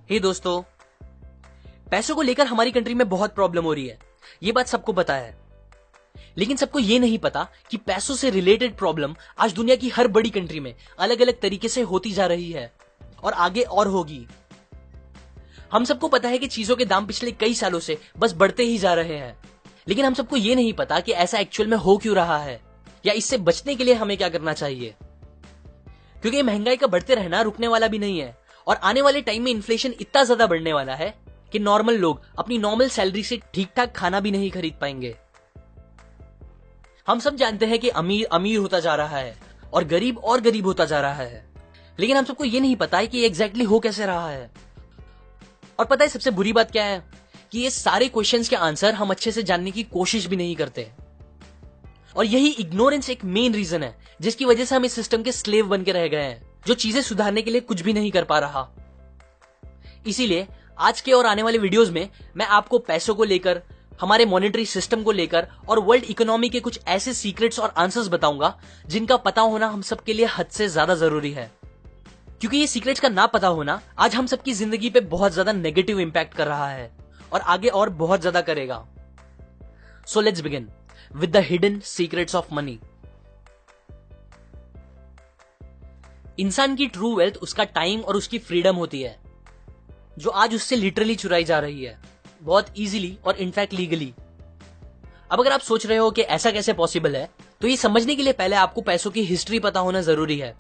हे दोस्तों, पैसों को लेकर हमारी कंट्री में बहुत प्रॉब्लम हो रही है। ये बात सबको पता है, लेकिन सबको ये नहीं पता कि पैसों से रिलेटेड प्रॉब्लम आज दुनिया की हर बड़ी कंट्री में अलग अलग तरीके से होती जा रही है और आगे और होगी। हम सबको पता है कि चीजों के दाम पिछले कई सालों से बस बढ़ते ही जा रहे हैं, लेकिन हम सबको ये नहीं पता कि ऐसा एक्चुअल में हो क्यों रहा है या इससे बचने के लिए हमें क्या करना चाहिए। क्योंकि महंगाई का बढ़ते रहना रुकने वाला भी नहीं है और आने वाले टाइम में इन्फ्लेशन इतना ज्यादा बढ़ने वाला है कि नॉर्मल लोग अपनी नॉर्मल सैलरी से ठीक ठाक खाना भी नहीं खरीद पाएंगे। हम सब जानते हैं कि अमीर अमीर होता जा रहा है और गरीब होता जा रहा है, लेकिन हम सबको ये नहीं पता है कि एग्जैक्टली हो कैसे रहा है। और पता है सबसे बुरी बात क्या है कि ये सारे क्वेश्चंस के आंसर हम अच्छे से जानने की कोशिश भी नहीं करते। और यही इग्नोरेंस एक मेन रीजन है जिसकी वजह से हम इस सिस्टम के स्लेव बन के रह गए हैं, जो चीजें सुधारने के लिए कुछ भी नहीं कर पा रहा। इसीलिए आज के और आने वाले वीडियोस में मैं आपको पैसों को लेकर, हमारे मॉनेटरी सिस्टम को लेकर और वर्ल्ड इकोनॉमी के कुछ ऐसे सीक्रेट्स और आंसर्स बताऊंगा जिनका पता होना हम सबके लिए हद से ज्यादा जरूरी है। क्योंकि ये सीक्रेट्स का ना पता होना आज हम सबकी जिंदगी पे बहुत ज्यादा नेगेटिव इंपैक्ट कर रहा है और आगे और बहुत ज्यादा करेगा। So let's begin with the hidden secrets of money. इंसान की ट्रू वेल्थ उसका टाइम और उसकी फ्रीडम होती है, जो आज उससे लिटरली चुराई जा रही है, बहुत इजीली और इनफैक्ट लीगली। अब अगर आप सोच रहे हो कि ऐसा कैसे पॉसिबल है, तो ये समझने के लिए पहले आपको पैसों की हिस्ट्री पता होना जरूरी है।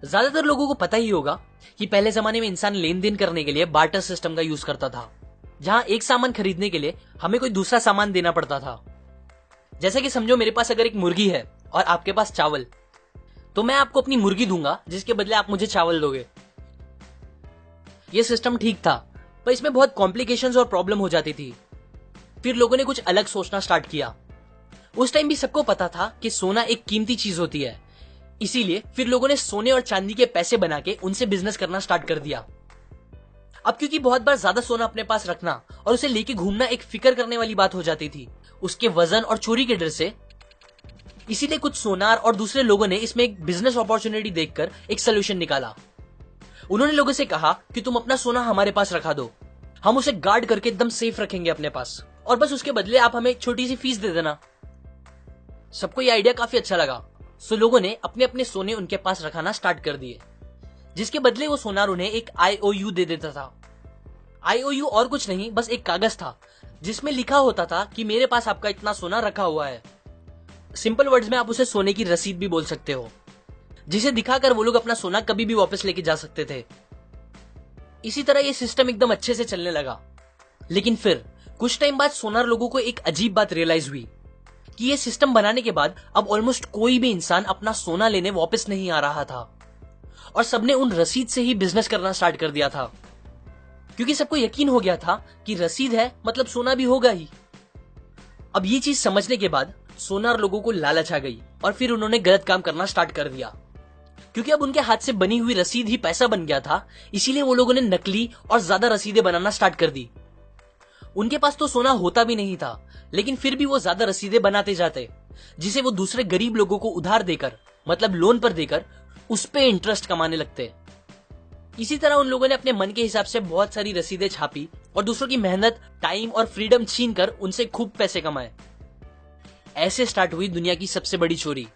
ज्यादातर लोगों को पता ही होगा कि पहले जमाने में इंसान लेन देन करने के लिए बार्टर सिस्टम का यूज करता था, जहां एक सामान खरीदने के लिए हमें कोई दूसरा सामान देना पड़ता था। जैसे कि समझो मेरे पास अगर एक मुर्गी है और आपके पास चावल, तो मैं आपको अपनी मुर्गी दूंगा जिसके बदले आप मुझे चावल दोगे। यह सिस्टम ठीक था, पर इसमें बहुत कॉम्प्लिकेशंस और प्रॉब्लम हो जाती थी। फिर लोगों ने कुछ अलग सोचना स्टार्ट किया। उस टाइम भी सबको पता था कि सोना एक कीमती चीज होती है, इसीलिए फिर लोगों ने सोने और चांदी के पैसे बना के उनसे बिजनेस करना स्टार्ट कर दिया। अब क्योंकि बहुत बार ज्यादा सोना अपने पास रखना और उसे लेके घूमना एक फिक्र करने वाली बात हो जाती थी, उसके वजन और चोरी के डर से, इसीलिए कुछ सोनार और दूसरे लोगों ने इसमें एक बिजनेस अपॉर्चुनिटी देखकर एक सोल्यूशन निकाला। उन्होंने लोगों से कहा कि तुम अपना सोना हमारे पास रखा दो, हम उसे गार्ड करके एकदम सेफ रखेंगे अपने पास, और बस उसके बदले आप हमें एक छोटी सी फीस दे देना। सबको यह आइडिया काफी अच्छा लगा, सो लोगों ने अपने अपने सोने उनके पास रखाना स्टार्ट कर दिए, जिसके बदले वो सोनार उन्हें एक IOU दे देता था। IOU और कुछ नहीं, बस एक कागज था जिसमें लिखा होता था कि मेरे पास आपका इतना सोना रखा हुआ है। सिंपल वर्ड्स में आप उसे सोने की रसीद भी बोल सकते हो, जिसे दिखाकर वो लोग अपना सोना कभी भी वापस लेके जा सकते थे। इसी तरह ये सिस्टम एकदम अच्छे से चलने लगा। लेकिन फिर कुछ टाइम बाद सोनार लोगों को एक अजीब बात रियलाइज हुई कि ये सिस्टम बनाने के बाद अब ऑलमोस्ट कोई भी इंसान अपना सोना लेने वापस नहीं आ रहा था और सबने उन रसीद से ही बिजनेस करना स्टार्ट कर दिया था, क्योंकि सबको यकीन हो गया था कि रसीद है मतलब सोना भी होगा ही। अब ये चीज समझने के बाद सोनार लोगों को लालच आ गई और फिर उन्होंने गलत काम करना स्टार्ट कर दिया। क्योंकि अब उनके हाथ से बनी हुई रसीद ही पैसा बन गया था, इसीलिए वो लोगों ने नकली और ज्यादा रसीदें बनाना स्टार्ट कर दी। उनके पास तो सोना होता भी नहीं था, लेकिन फिर भी वो ज्यादा रसीदें बनाते जाते, जिसे वो दूसरे गरीब लोगों को उधार देकर, मतलब लोन पर देकर, उस पे इंटरेस्ट कमाने लगते। इसी तरह उन लोगों ने अपने मन के हिसाब से बहुत सारी रसीदें छापी और दूसरों की मेहनत, टाइम और फ्रीडम छीन कर उनसे खूब पैसे कमाए। ऐसे स्टार्ट हुई दुनिया की सबसे बड़ी चोरी।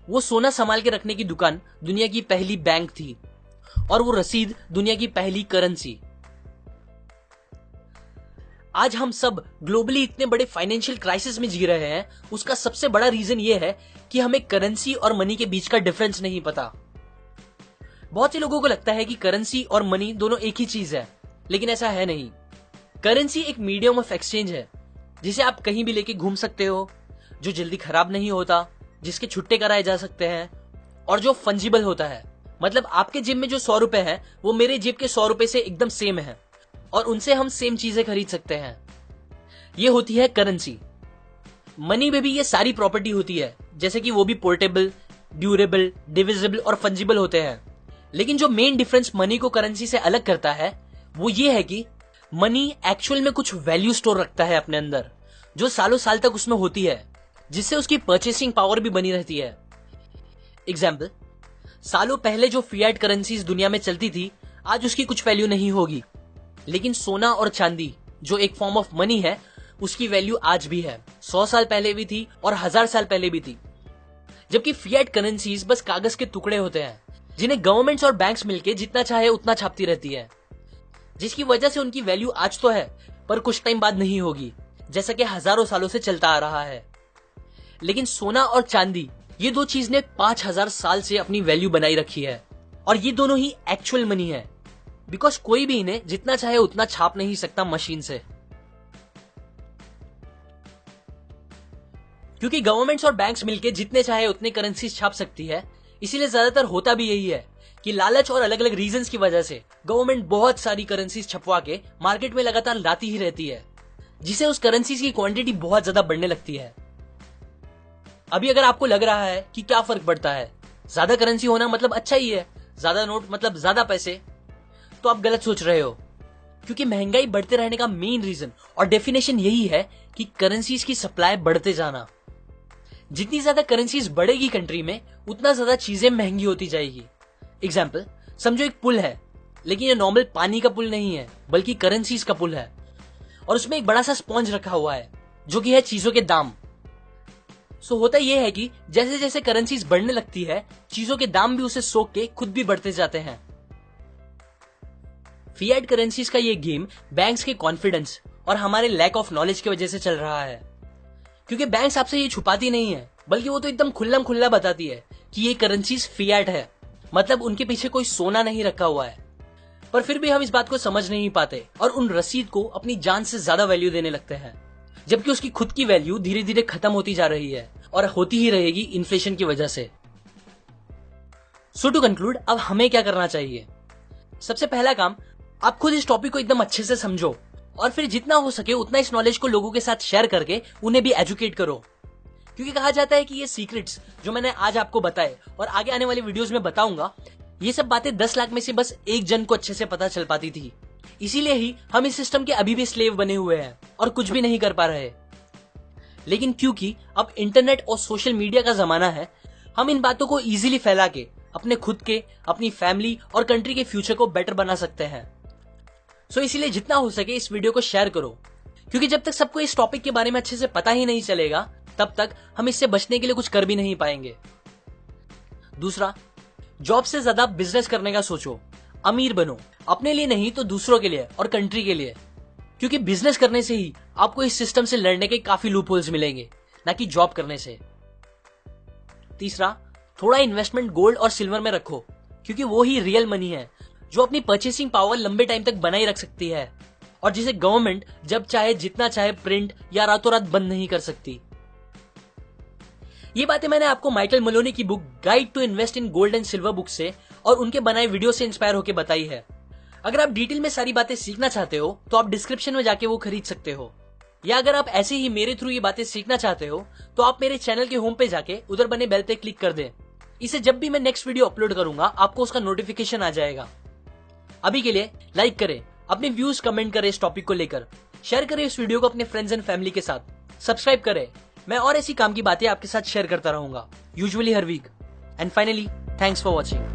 वो सोना संभाल के रखने की दुकान दुनिया की पहली बैंक थी और वो रसीद दुनिया की पहली करेंसी। आज हम सब ग्लोबली इतने बड़े फाइनेंशियल क्राइसिस में जी रहे हैं, उसका सबसे बड़ा रीजन ये है कि हमें करेंसी और मनी के बीच का डिफरेंस नहीं पता। बहुत से लोगों को लगता है कि करेंसी और मनी दोनों एक ही चीज है, लेकिन ऐसा है नहीं। करेंसी एक मीडियम ऑफ एक्सचेंज है जिसे आप कहीं भी लेके घूम सकते हो, जो जल्दी खराब नहीं होता, जिसके छुट्टे कराए जा सकते हैं और जो फंजिबल होता है। मतलब आपके जेब में जो 100 रुपए है वो मेरे जेब के 100 रुपए से एकदम सेम है और उनसे हम सेम चीजें खरीद सकते हैं। ये होती है करेंसी। मनी में भी ये सारी प्रॉपर्टी होती है, जैसे कि वो भी पोर्टेबल, ड्यूरेबल, डिविजिबल और फंजिबल होते हैं। लेकिन जो मेन डिफरेंस मनी को करेंसी से अलग करता है वो ये है कि मनी एक्चुअल में कुछ वैल्यू स्टोर रखता है अपने अंदर, जो सालों साल तक उसमें होती है, जिससे उसकी परचेसिंग पावर भी बनी रहती है। एग्जाम्पल, सालों पहले जो फिएट करेंसीज दुनिया में चलती थी, आज उसकी कुछ वैल्यू नहीं होगी। लेकिन सोना और चांदी जो एक फॉर्म ऑफ मनी है, उसकी वैल्यू आज भी है, 100 साल पहले भी थी और 1000 साल पहले भी थी। जबकि फिएट करेंसीज बस कागज के टुकड़े होते हैं जिन्हें गवर्नमेंट्स और बैंक्स मिलके जितना चाहे उतना छापती रहती है, जिसकी वजह से उनकी वैल्यू आज तो है पर कुछ टाइम बाद नहीं होगी, जैसा कि हजारों सालों से चलता आ रहा है। लेकिन सोना और चांदी, ये दो चीज ने 5000 साल से अपनी वैल्यू बनाई रखी है और ये दोनों ही एक्चुअल मनी है, बिकॉज कोई भी इन्हें जितना चाहे उतना छाप नहीं सकता मशीन से। क्योंकि गवर्नमेंट्स और बैंक्स मिलके जितने चाहे उतने करेंसीज छाप सकती है, इसीलिए ज्यादातर होता भी यही है कि लालच और अलग अलग रीजंस की वजह से गवर्नमेंट बहुत सारी करेंसीज छपवा के मार्केट में लगातार लाती ही रहती है, जिसे उस करेंसीज की क्वांटिटी बहुत ज्यादा बढ़ने लगती है। अभी अगर आपको लग रहा है कि क्या फर्क पड़ता है, ज्यादा करेंसी होना मतलब अच्छा ही है, ज्यादा नोट मतलब ज्यादा पैसे, तो आप गलत सोच रहे हो। क्योंकि महंगाई बढ़ते रहने का मेन रीजन और डेफिनेशन यही है कि करेंसीज की सप्लाई बढ़ते जाना। जितनी ज्यादा करेंसीज बढ़ेगी कंट्री में, उतना ज्यादा चीजें महंगी होती जाएगी। एग्जाम्पल, समझो एक पुल है, लेकिन ये नॉर्मल पानी का पुल नहीं है बल्कि करेंसीज का पुल है, और उसमें एक बड़ा सा स्पॉन्ज रखा हुआ है जो कि है चीजों के दाम। सो होता यह है कि जैसे जैसे करेंसीज बढ़ने लगती है, चीजों के दाम भी उसे सोख के खुद भी बढ़ते जाते हैं। फिएट करेंसीज का ये गेम बैंक्स के कॉन्फिडेंस और हमारे लैक ऑफ नॉलेज की वजह से चल रहा है। क्योंकि बैंक्स आपसे ये छुपाती नहीं है, बल्कि वो तो एकदम खुल्लम खुल्ला बताती है कि ये करेंसीज फिएट है, मतलब उनके पीछे कोई सोना नहीं रखा हुआ है। पर फिर भी हम इस बात को समझ नहीं पाते और उन रसीद को अपनी जान से ज्यादा वैल्यू देने लगते हैं, जबकि उसकी खुद की वैल्यू धीरे धीरे खत्म होती जा रही है और होती ही रहेगी इन्फ्लेशन की वजह से। सो टू कंक्लूड, अब हमें क्या करना चाहिए? सबसे पहला काम, आप खुद इस टॉपिक को एकदम अच्छे से समझो और फिर जितना हो सके उतना इस नॉलेज को लोगों के साथ शेयर करके उन्हें भी एजुकेट करो। क्योंकि कहा जाता है कि ये सीक्रेट्स जो मैंने आज आपको बताए और आगे आने वाली वीडियोस में बताऊंगा, ये सब बातें 10 लाख में से बस एक जन को अच्छे से पता चल पाती थी। इसीलिए ही हम इस सिस्टम के अभी भी स्लेव बने हुए हैं और कुछ भी नहीं कर पा रहे। लेकिन क्योंकि अब इंटरनेट और सोशल मीडिया का जमाना है, हम इन बातों को इजीली फैला के अपने खुद के, अपनी फैमिली और कंट्री के फ्यूचर को बेटर बना सकते हैं। सो इसीलिए जितना हो सके इस वीडियो को शेयर करो, क्योंकि जब तक सबको इस टॉपिक के बारे में अच्छे से पता ही नहीं चलेगा, तब तक हम इससे बचने के लिए कुछ कर भी नहीं पाएंगे। दूसरा, जॉब से ज्यादा बिजनेस करने का सोचो, अमीर बनो, अपने लिए नहीं तो दूसरों के लिए और कंट्री के लिए। क्योंकि बिजनेस करने से ही आपको इस सिस्टम से लड़ने के काफी लूपहोल्स मिलेंगे, ना कि जॉब करने से। तीसरा, थोड़ा इन्वेस्टमेंट गोल्ड और सिल्वर में रखो, क्योंकि वो ही रियल मनी है जो अपनी परचेसिंग पावर लंबे टाइम तक बनाए रख सकती है और जिसे गवर्नमेंट जब चाहे जितना चाहे प्रिंट या रातों रात बंद नहीं कर सकती। ये बातें मैंने आपको माइकल मलोनी की book guide to invest in gold and silver book से और उनके बनाए वीडियो से इंस्पायर होकर बताई है। अगर आप डिटेल में सारी बातें सीखना चाहते हो तो आप डिस्क्रिप्शन में जाके वो खरीद सकते हो, या अगर आप ऐसे ही मेरे थ्रू ये बातें सीखना चाहते हो तो आप मेरे चैनल के होम पे जाके उधर बने बेल पे क्लिक कर दें। इसे जब भी मैं नेक्स्ट वीडियो अपलोड करूंगा आपको उसका नोटिफिकेशन आ जाएगा। अभी के लिए लाइक करें, अपने व्यूज कमेंट करें इस टॉपिक को लेकर, शेयर करें इस वीडियो को अपने फ्रेंड्स एंड फैमिली के साथ, सब्सक्राइब करें। मैं और ऐसी काम की बातें आपके साथ शेयर करता रहूंगा, यूजुअली हर week. And finally, thanks for watching.